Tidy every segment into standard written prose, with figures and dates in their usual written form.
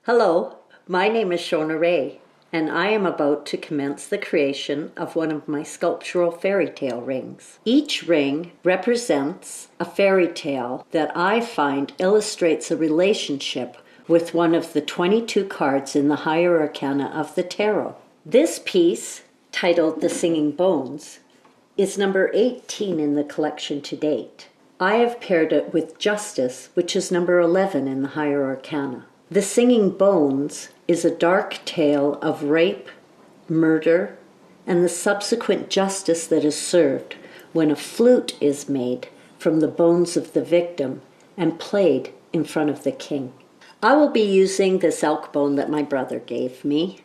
Hello, my name is Shona Rae, and I am about to commence the creation of one of my sculptural fairy tale rings. Each ring represents a fairy tale that I find illustrates a relationship with one of the 22 cards in the higher arcana of the tarot. This piece, titled The Singing Bones, is number 18 in the collection to date. I have paired it with Justice, which is number 11 in the higher arcana. The Singing Bones is a dark tale of rape, murder, and the subsequent justice that is served when a flute is made from the bones of the victim and played in front of the king. I will be using this elk bone that my brother gave me.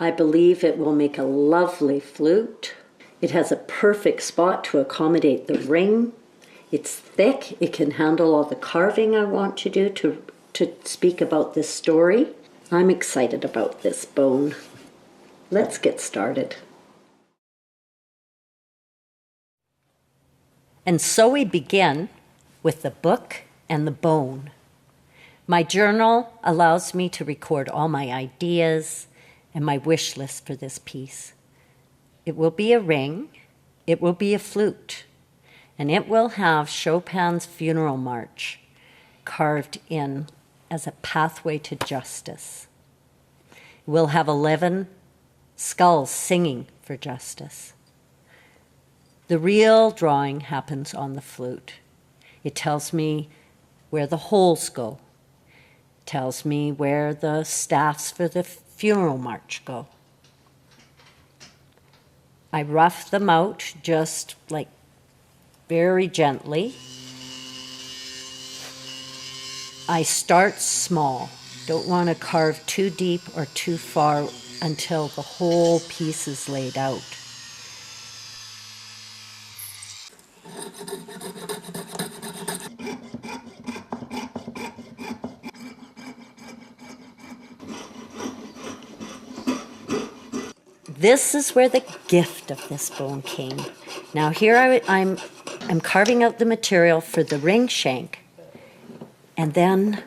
I believe it will make a lovely flute. It has a perfect spot to accommodate the ring. It's thick. It can handle all the carving I want to do to speak about this story. I'm excited about this bone. Let's get started. And so we begin with the book and the bone. My journal allows me to record all my ideas and my wish list for this piece. It will be a ring, it will be a flute, and it will have Chopin's Funeral March carved in as a pathway to justice. We'll have 11 skulls singing for justice. The real drawing happens on the flute. It tells me where the holes go. It tells me where the staffs for the funeral march go. I rough them out just like very gently. I start small. Don't want to carve too deep or too far until the whole piece is laid out. This is where the gift of this bone came. Now here I'm carving out the material for the ring shank. And then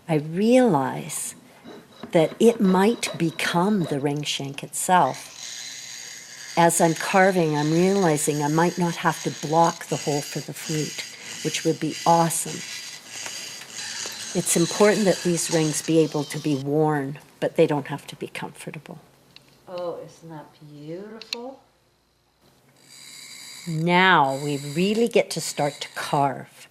I realize that it might become the ring shank itself. As I'm carving, I'm realizing I might not have to block the hole for the flute, which would be awesome. It's important that these rings be able to be worn, but they don't have to be comfortable. Oh, isn't that beautiful? Now we really get to start to carve.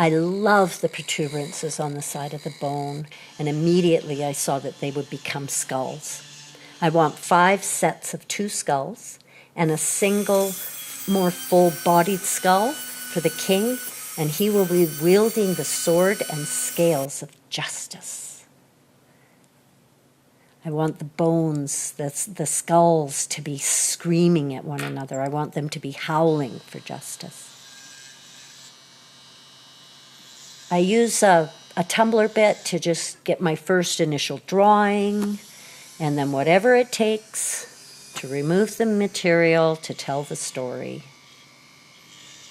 I love the protuberances on the side of the bone, and immediately I saw that they would become skulls. I want 5 sets of 2 skulls and a single, more full-bodied skull for the king, and he will be wielding the sword and scales of justice. I want the bones, the skulls, to be screaming at one another. I want them to be howling for justice. I use a tumbler bit to just get my first initial drawing, and then whatever it takes to remove the material to tell the story,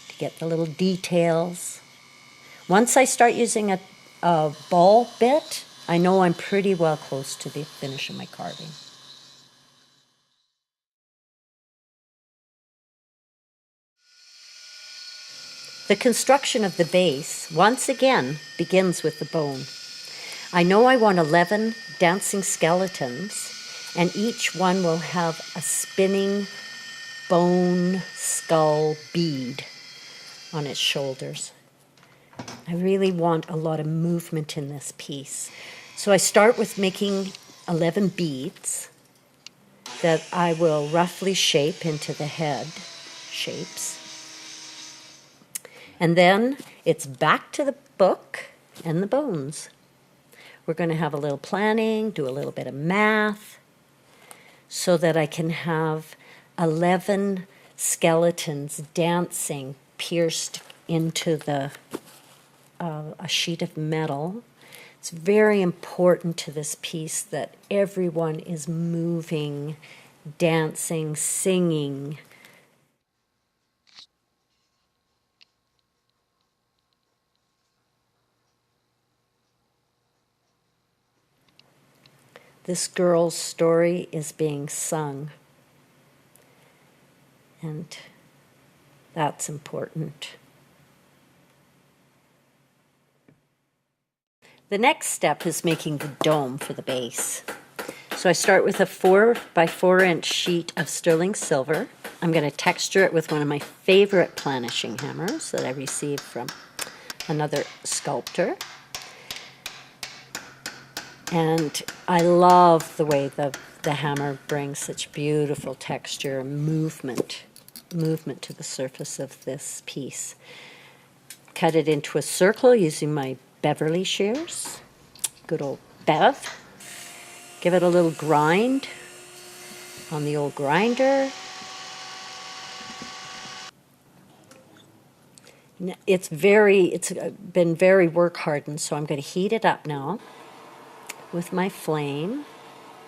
to get the little details. Once I start using a ball bit, I know I'm pretty well close to the finish of my carving. The construction of the base, once again, begins with the bone. I know I want 11 dancing skeletons, and each one will have a spinning bone skull bead on its shoulders. I really want a lot of movement in this piece. So I start with making 11 beads that I will roughly shape into the head shapes. And then it's back to the book and the bones. We're going to have a little planning, do a little bit of math, so that I can have 11 skeletons dancing pierced into a sheet of metal. It's very important to this piece that everyone is moving, dancing, singing. This girl's story is being sung, and that's important. The next step is making the dome for the base. So I start with a 4 by 4 inch sheet of sterling silver. I'm going to texture it with one of my favorite planishing hammers that I received from another sculptor. And I love the way the hammer brings such beautiful texture and movement to the surface of this piece. Cut it into a circle using my Beverly shears, good old Bev. Give it a little grind on the old grinder. It's been very work hardened, so I'm going to heat it up now with my flame,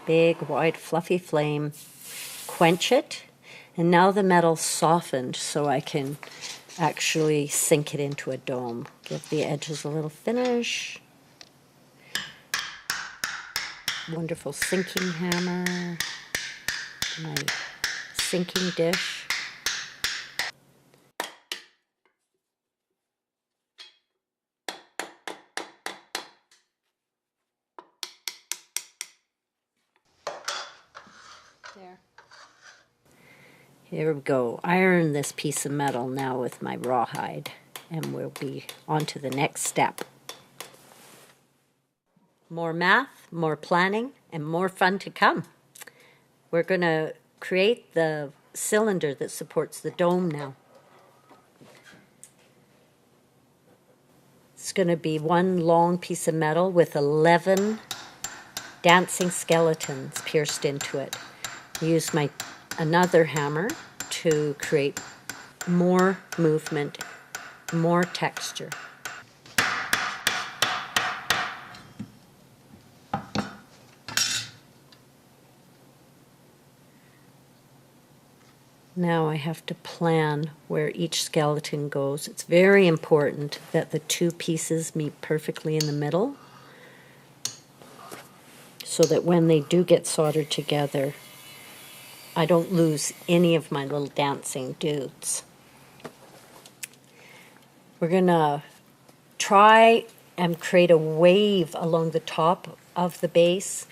big, wide, fluffy flame, quench it, and now the metal's softened so I can actually sink it into a dome. Give the edges a little finish. Wonderful sinking hammer, my sinking dish. There. Here we go. Iron this piece of metal now with my rawhide, and we'll be on to the next step. More math, more planning, and more fun to come. We're going to create the cylinder that supports the dome now. It's going to be one long piece of metal with 11 dancing skeletons pierced into it. I use another hammer to create more movement, more texture. Now I have to plan where each skeleton goes. It's very important that the two pieces meet perfectly in the middle so that when they do get soldered together, I don't lose any of my little dancing dudes. We're going to try and create a wave along the top of the base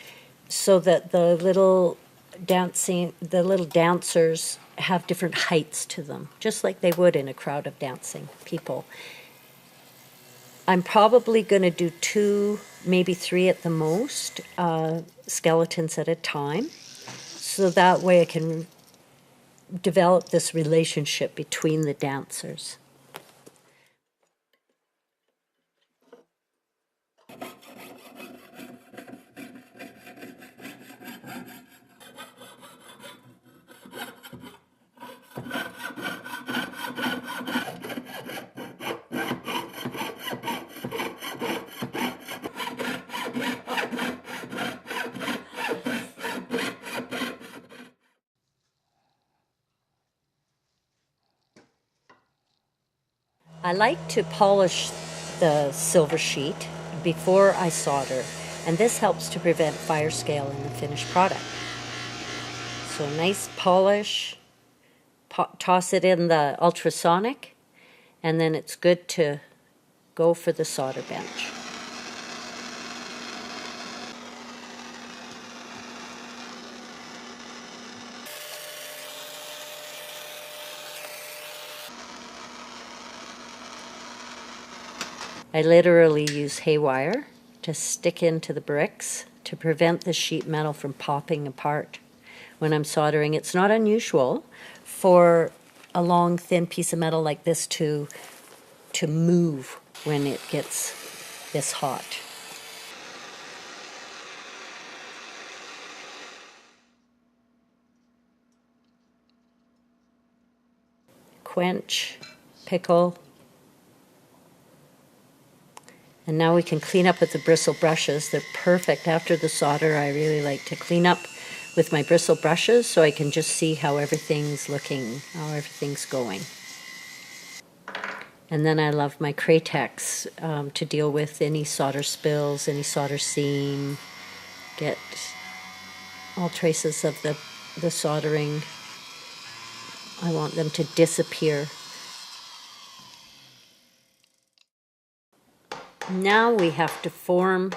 so that the little dancers have different heights to them, just like they would in a crowd of dancing people. I'm probably going to do 2, maybe 3 at the most, skeletons at a time, so that way I can develop this relationship between the dancers. I like to polish the silver sheet before I solder, and this helps to prevent fire scale in the finished product. So nice polish, toss it in the ultrasonic, and then it's good to go for the solder bench. I literally use haywire to stick into the bricks to prevent the sheet metal from popping apart when I'm soldering. It's not unusual for a long, thin piece of metal like this to move when it gets this hot. Quench, pickle. And now we can clean up with the bristle brushes. They're perfect. After the solder, I really like to clean up with my bristle brushes so I can just see how everything's looking, how everything's going. And then I love my Cratex to deal with any solder spills, any solder seam, get all traces of the soldering. I want them to disappear. Now we have to form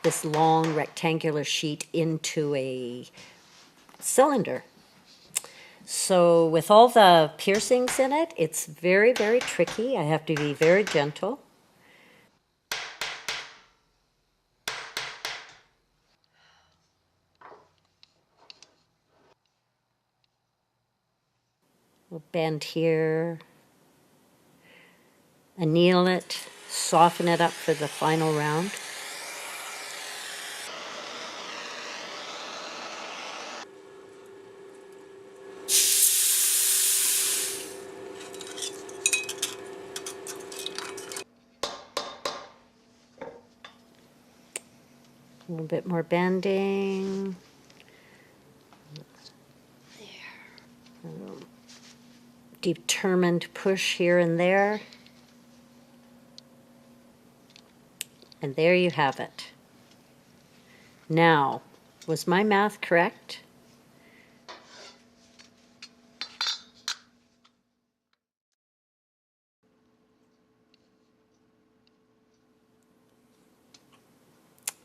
this long rectangular sheet into a cylinder. So with all the piercings in it, it's very, very tricky. I have to be very gentle. We'll bend here, anneal it, soften it up for the final round. A little bit more bending. There. Determined push here and there. And there you have it. Now, was my math correct?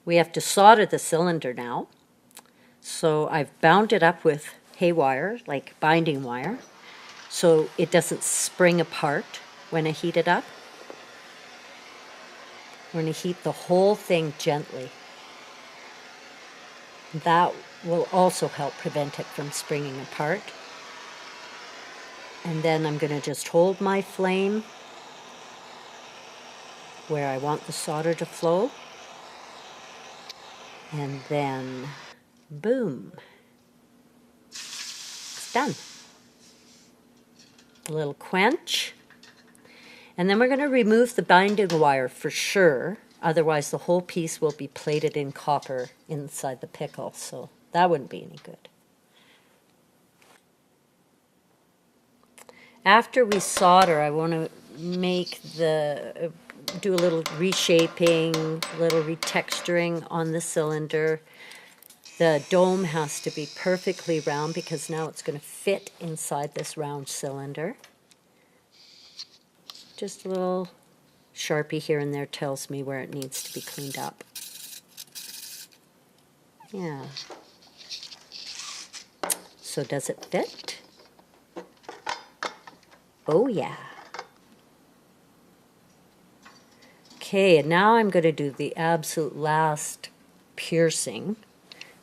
We have to solder the cylinder now. So I've bound it up with hay wire, like binding wire, so it doesn't spring apart when I heat it up. We're going to heat the whole thing gently. That will also help prevent it from springing apart. And then I'm going to just hold my flame where I want the solder to flow. And then, boom, it's done. A little quench. And then we're going to remove the binding wire for sure. Otherwise, the whole piece will be plated in copper inside the pickle. So that wouldn't be any good. After we solder, I want to do a little reshaping, a little retexturing on the cylinder. The dome has to be perfectly round because now it's going to fit inside this round cylinder. Just a little Sharpie here and there tells me where it needs to be cleaned up. Yeah. So does it fit? Oh yeah. Okay, and now I'm going to do the absolute last piercing.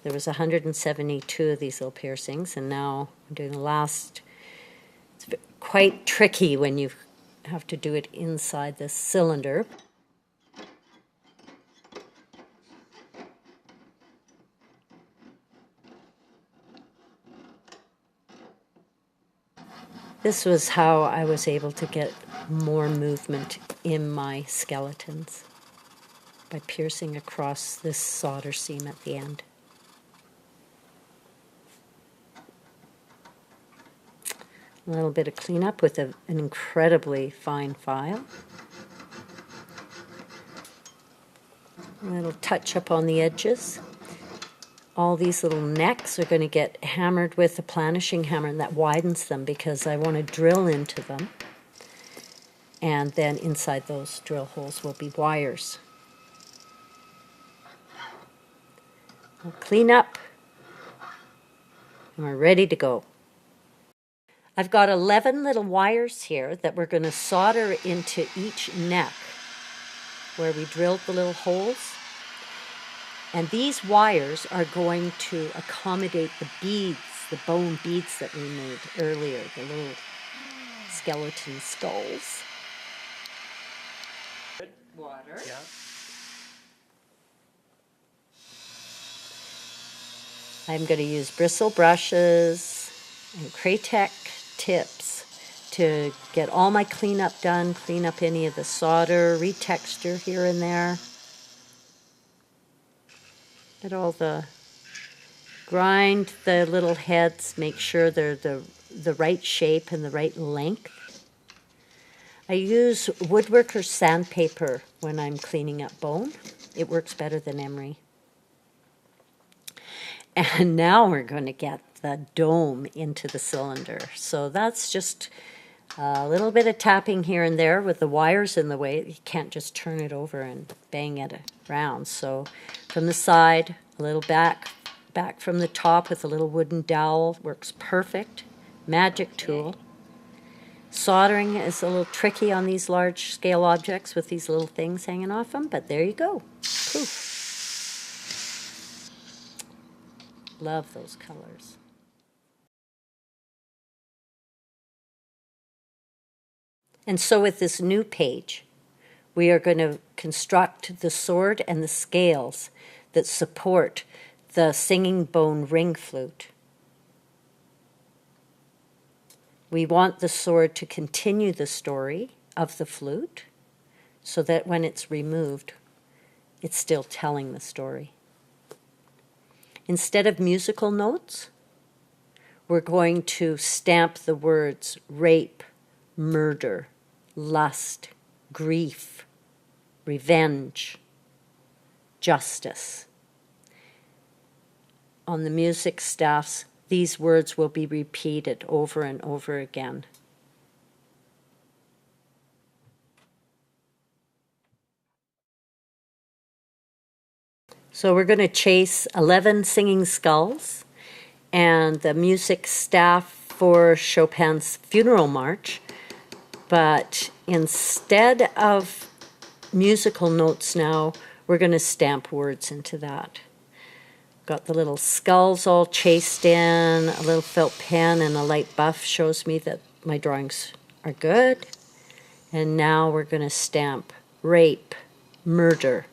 There was 172 of these little piercings, and now I'm doing the last. It's quite tricky when you have to do it inside this cylinder. This was how I was able to get more movement in my skeletons, by piercing across this solder seam at the end. A little bit of cleanup with an incredibly fine file. A little touch up on the edges. All these little necks are going to get hammered with a planishing hammer, and that widens them because I want to drill into them. And then inside those drill holes will be wires. We'll clean up, and we're ready to go. I've got 11 little wires here that we're going to solder into each neck where we drilled the little holes. And these wires are going to accommodate the beads, the bone beads that we made earlier, the little skeleton skulls. Water. Yeah. I'm going to use bristle brushes and Kraytech tips to get all my cleanup done, clean up any of the solder, retexture here and there. Get all grind the little heads, make sure they're the right shape and the right length. I use woodworker sandpaper when I'm cleaning up bone. It works better than emery. And now we're going to get the dome into the cylinder. So that's just a little bit of tapping here and there with the wires in the way. You can't just turn it over and bang it around. So from the side, a little back from the top with a little wooden dowel works perfect. Magic tool. Soldering is a little tricky on these large scale objects with these little things hanging off them, but there you go. Poof. Love those colors. And so with this new page, we are going to construct the sword and the scales that support the singing bone ring flute. We want the sword to continue the story of the flute so that when it's removed, it's still telling the story. Instead of musical notes, we're going to stamp the words rape, murder, lust, grief, revenge, justice. On the music staffs, these words will be repeated over and over again. So we're going to chase 11 singing skulls, and the music staff for Chopin's Funeral March, but instead of musical notes now, we're going to stamp words into that. Got the little skulls all chased in, a little felt pen and a light buff shows me that my drawings are good. And now we're going to stamp rape, murder,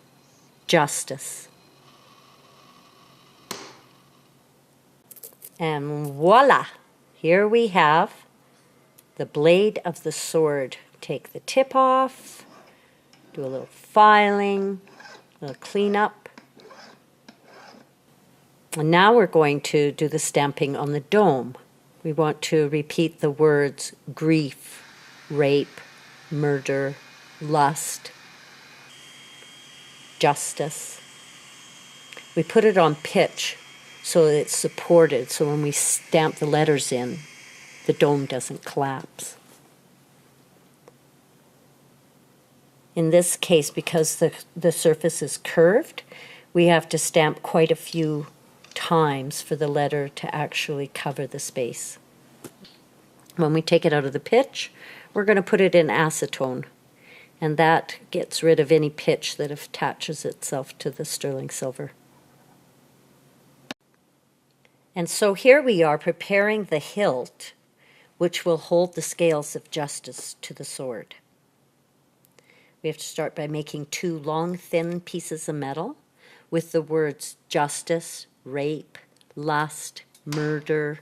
justice. And voila! Here we have the blade of the sword. Take the tip off, do a little filing, a little cleanup. And now we're going to do the stamping on the dome. We want to repeat the words grief, rape, murder, lust, justice. We put it on pitch so that it's supported, so when we stamp the letters in, the dome doesn't collapse. In this case, because the surface is curved, we have to stamp quite a few times for the letter to actually cover the space. When we take it out of the pitch, we're going to put it in acetone, and that gets rid of any pitch that attaches itself to the sterling silver. And so here we are preparing the hilt, which will hold the scales of justice to the sword. We have to start by making 2 long, thin pieces of metal with the words justice, rape, lust, murder,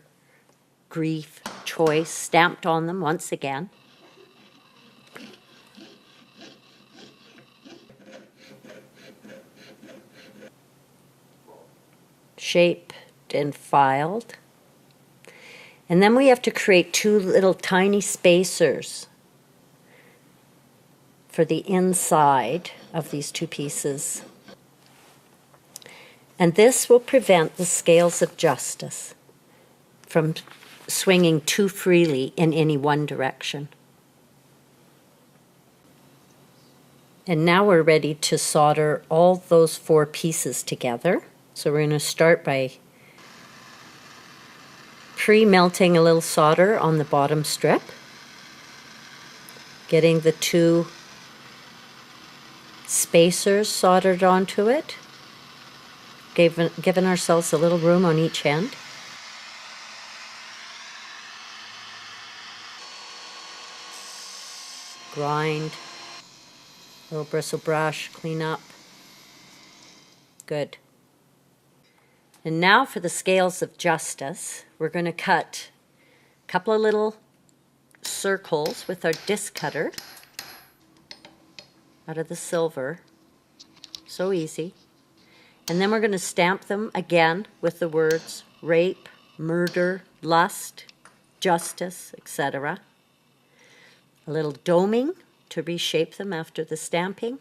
grief, choice stamped on them once again. Shaped and filed. And then we have to create 2 little tiny spacers for the inside of these 2 pieces. And this will prevent the scales of justice from swinging too freely in any one direction. And now we're ready to solder all those 4 pieces together. So we're going to start by pre-melting a little solder on the bottom strip, getting the 2 spacers soldered onto it, giving ourselves a little room on each end. Grind, little bristle brush, clean up. Good. And now for the scales of justice, we're going to cut a couple of little circles with our disc cutter out of the silver. So easy. And then we're going to stamp them again with the words rape, murder, lust, justice, etc. A little doming to reshape them after the stamping.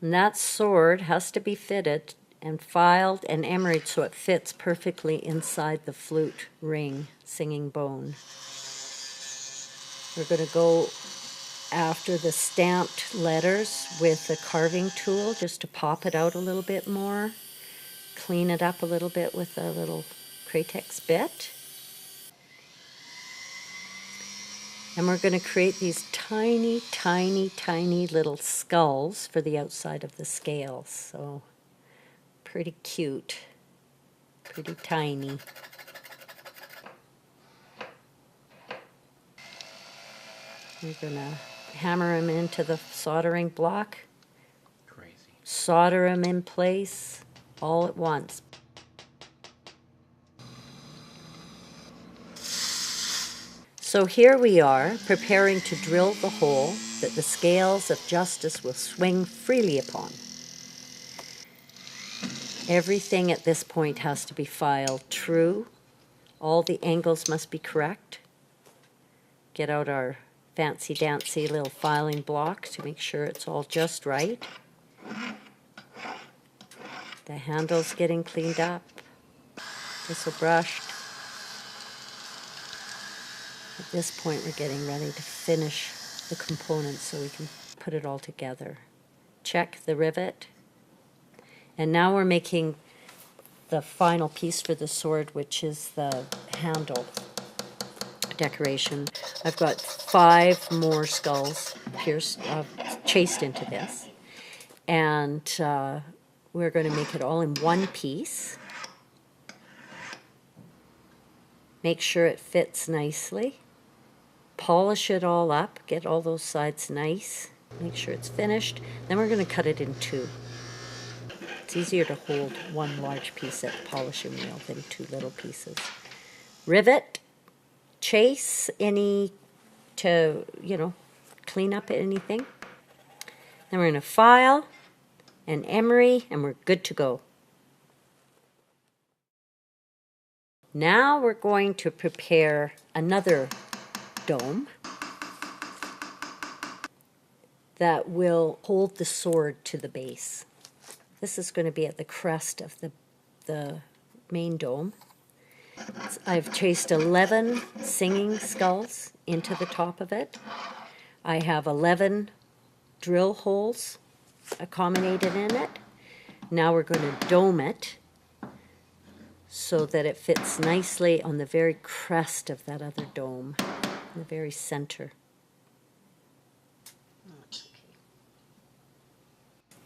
And that sword has to be fitted and filed and emeryed so it fits perfectly inside the flute ring singing bone. We're going to go after the stamped letters with the carving tool just to pop it out a little bit more. Clean it up a little bit with a little Kratex bit. And we're going to create these tiny, tiny, tiny little skulls for the outside of the scales. So pretty cute, pretty tiny. We're going to hammer them into the soldering block. Crazy. Solder them in place all at once. So here we are, preparing to drill the hole that the scales of justice will swing freely upon. Everything at this point has to be filed true. All the angles must be correct. Get out our fancy-dancy little filing block to make sure it's all just right. The handle's getting cleaned up. Thistle brushed. At this point, we're getting ready to finish the components so we can put it all together. Check the rivet. And now we're making the final piece for the sword, which is the handle decoration. I've got 5 more skulls chased into this. And we're going to make it all in one piece. Make sure it fits nicely. Polish it all up, get all those sides nice, make sure it's finished. Then we're going to cut it in 2. It's easier to hold one large piece at the polishing wheel than 2 little pieces. Rivet, chase any to, clean up anything. Then we're going to file and emery, and we're good to go. Now we're going to prepare another dome that will hold the sword to the base. This is going to be at the crest of the main dome. I've chased 11 singing skulls into the top of it. I have 11 drill holes accommodated in it. Now we're going to dome it so that it fits nicely on the very crest of that other dome, in the very center.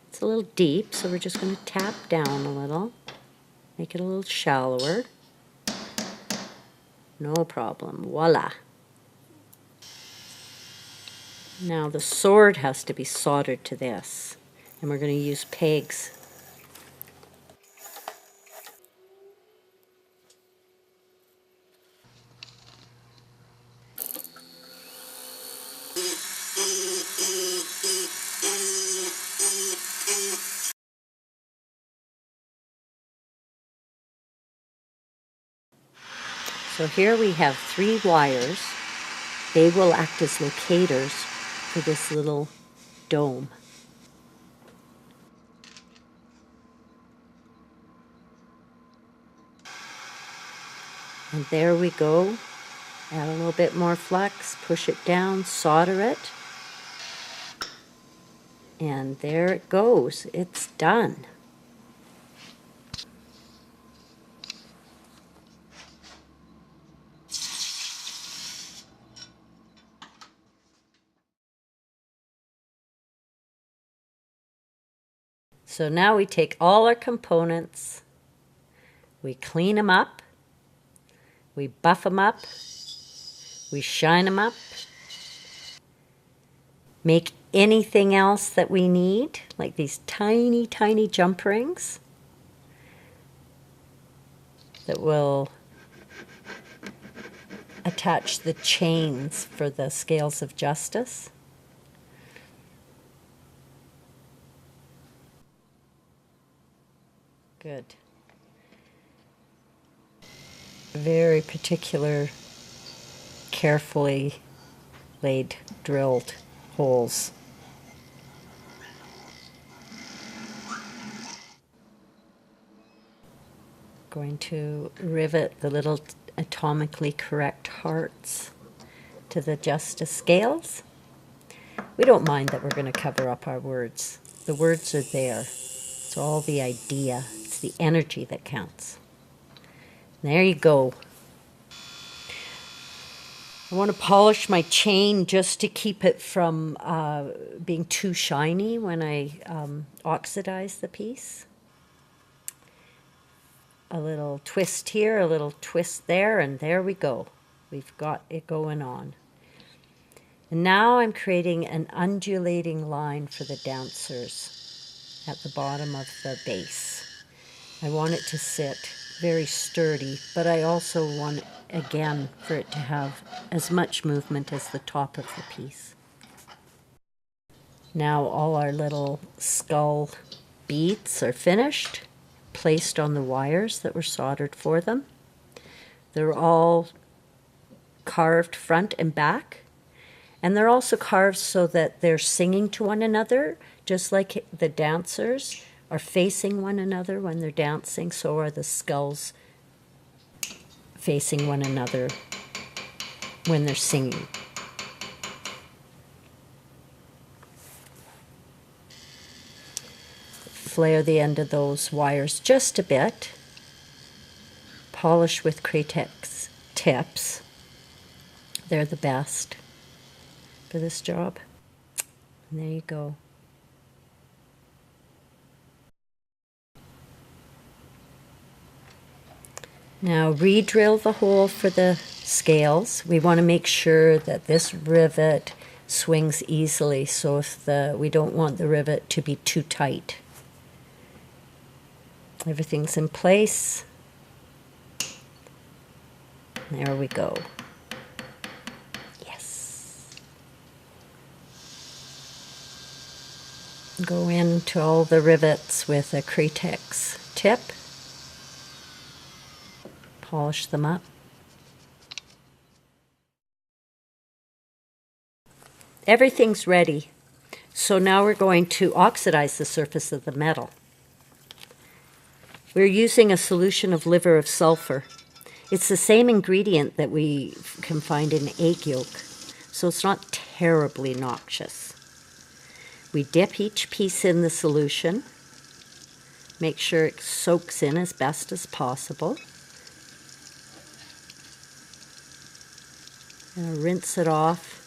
It's a little deep, so we're just going to tap down a little, make it a little shallower. No problem. Voila. Now the sword has to be soldered to this, and we're going to use pegs. So here we have 3 wires. They will act as locators for this little dome. And there we go. Add a little bit more flux, push it down, solder it. And there it goes. It's done. So now we take all our components, we clean them up, we buff them up, we shine them up, make anything else that we need, like these tiny, tiny jump rings that will attach the chains for the scales of justice. Good. Very particular, carefully laid, drilled holes. Going to rivet the little atomically correct hearts to the justice scales. We don't mind that we're going to cover up our words. The words are there. It's all the idea. It's the energy that counts. There you go. I want to polish my chain just to keep it from being too shiny when I oxidize the piece. A little twist here, a little twist there, and there we go. We've got it going on. And now I'm creating an undulating line for the dancers at the bottom of the base. I want it to sit very sturdy, but I also want, again, for it to have as much movement as the top of the piece. Now all our little skull beads are finished, placed on the wires that were soldered for them. They're all carved front and back. And they're also carved so that they're singing to one another, just like the dancers are facing one another when they're dancing, so are the skulls facing one another when they're singing. Flare the end of those wires just a bit. Polish with Kratex tips. They're the best for this job. And there you go. Now re-drill the hole for the scales. We want to make sure that this rivet swings easily, so if we don't want the rivet to be too tight. Everything's in place. There we go. Go into all the rivets with a Kratex tip. Polish them up. Everything's ready. So now we're going to oxidize the surface of the metal. We're using a solution of liver of sulfur. It's the same ingredient that we can find in egg yolk, so it's not terribly noxious. We dip each piece in the solution, make sure it soaks in as best as possible, and rinse it off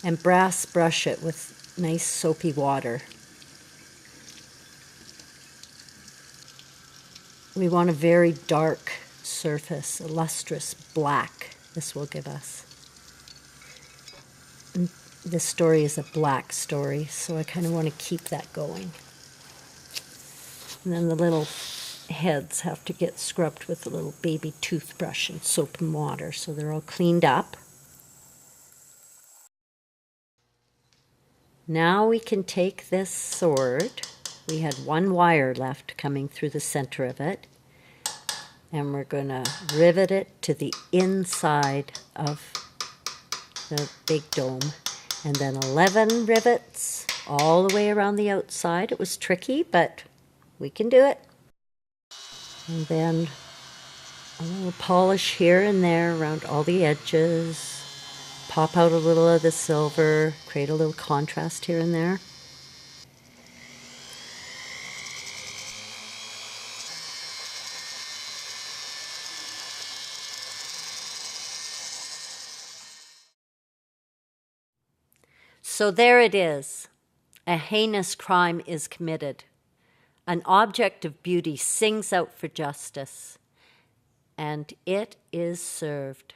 and brass brush it with nice soapy water. We want a very dark surface, a lustrous black this will give us. And this story is a black story, so I kind of want to keep that going. And then the little heads have to get scrubbed with a little baby toothbrush and soap and water, so they're all cleaned up. Now we can take this sword. We had one wire left coming through the center of it, and we're going to rivet it to the inside of the big dome. And then 11 rivets all the way around the outside. It was tricky, but we can do it. And then a little polish here and there around all the edges. Pop out a little of the silver, create a little contrast here and there. So there it is. A heinous crime is committed. An object of beauty sings out for justice, and it is served.